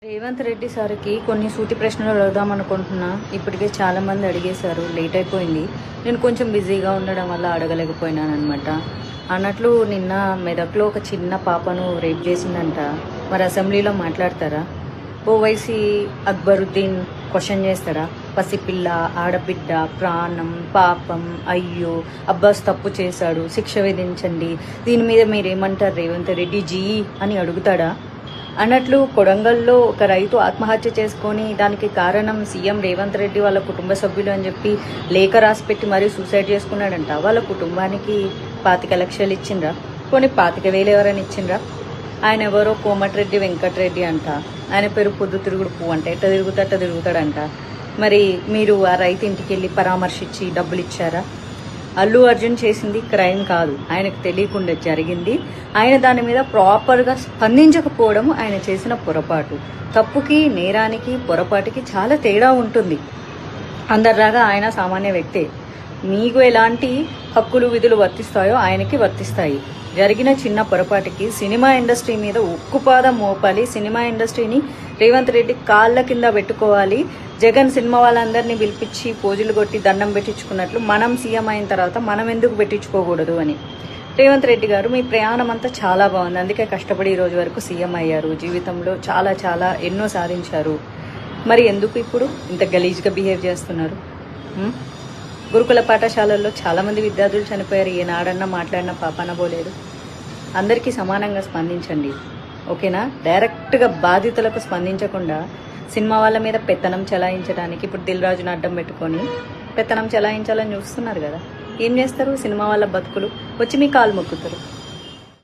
రేవంత్ రెడ్డి సార్కి కొన్ని సూటి ప్రశ్నలు అడుగుదాం అనుకుంటున్నా. ఇప్పటికే చాలా మంది అడిగేశారు, లేట్ అయిపోయింది. నేను కొంచెం బిజీగా ఉండడం వల్ల అడగలేకపోయినాను అనమాట. అన్నట్లు నిన్న మెదక్లో ఒక చిన్న పాపను రేప్ చేసిందంట. మరి అసెంబ్లీలో మాట్లాడతారా? ఓవైసీ అక్బరుద్దీన్ క్వశ్చన్ చేస్తాడా? పసిపిల్ల, ఆడబిడ్డ, ప్రాణం, పాపం, అయ్యో అబ్బాస్ తప్పు చేశాడు, శిక్ష విధించండి, దీని మీద మీరేమంటారు రేవంత్ రెడ్డి జీ అని అడుగుతాడా? అన్నట్లు కొడంగల్లో ఒక రైతు ఆత్మహత్య చేసుకొని దానికి కారణం సీఎం రేవంత్ రెడ్డి వాళ్ళ కుటుంబ సభ్యులు అని చెప్పి లేఖ రాసిపెట్టి మరీ సూసైడ్ చేసుకున్నాడంట. వాళ్ళ కుటుంబానికి 25 లక్షలు ఇచ్చిండ్రా? కొన్ని 25,000 ఎవరైనా ఇచ్చిండ్రా? ఆయన ఎవరో కోమటిరెడ్డి వెంకటరెడ్డి అంట. ఆయన పేరు పొద్దు తిరుగుడు పువ్వు అంట. ఎట్ట తిరుగుతాడంట. మరి మీరు ఆ రైతు ఇంటికి వెళ్ళి పరామర్శించి డబ్బులు ఇచ్చారా? అల్లు అర్జున్ చేసింది క్రైమ్ కాదు, ఆయనకు తెలియకుండా జరిగింది. ఆయన దాని మీద ప్రాపర్గా స్పందించకపోవడం ఆయన చేసిన పొరపాటు. తప్పుకి, నేరానికి, పొరపాటుకి చాలా తేడా ఉంటుంది. అందరిలాగా ఆయన సామాన్య వ్యక్తే. మీకు ఎలాంటి హక్కులు విధులు వర్తిస్తాయో ఆయనకి వర్తిస్తాయి. జరిగిన చిన్న పొరపాటుకి సినిమా ఇండస్ట్రీ మీద ఉక్కుపాదం మోపాలి. సినిమా ఇండస్ట్రీని రేవంత్ రెడ్డి కాళ్ళ కింద పెట్టుకోవాలి. జగన్ సినిమా వాళ్ళందరినీ పిలిపించి పోజులు కొట్టి దండం పెట్టించుకున్నట్లు మనం సీఎం అయిన తర్వాత మనం ఎందుకు పెట్టించుకోకూడదు అని. రేవంత్ రెడ్డి గారు, మీ ప్రయాణం అంతా చాలా బాగుంది, అందుకే కష్టపడి ఈ రోజు వరకు సీఎం అయ్యారు. జీవితంలో చాలా చాలా ఎన్నో సాధించారు. మరి ఎందుకు ఇప్పుడు ఇంత గలీజ్గా బిహేవ్ చేస్తున్నారు? గురుకుల పాఠశాలల్లో చాలామంది విద్యార్థులు చనిపోయారు. ఏనాడన్నా మాట్లాడిన పాపాన పోలేదు. అందరికీ సమానంగా స్పందించండి, ఓకేనా? డైరెక్ట్గా బాధితులకు స్పందించకుండా సినిమా వాళ్ళ మీద పెత్తనం చెలాయించడానికి ఇప్పుడు దిల్ రాజును అడ్డం పెట్టుకొని పెత్తనం చెలాయించాలని చూస్తున్నారు కదా. ఏం చేస్తారు? సినిమా వాళ్ళ బతుకులు వచ్చి మీ కాలు మొక్కుతారు.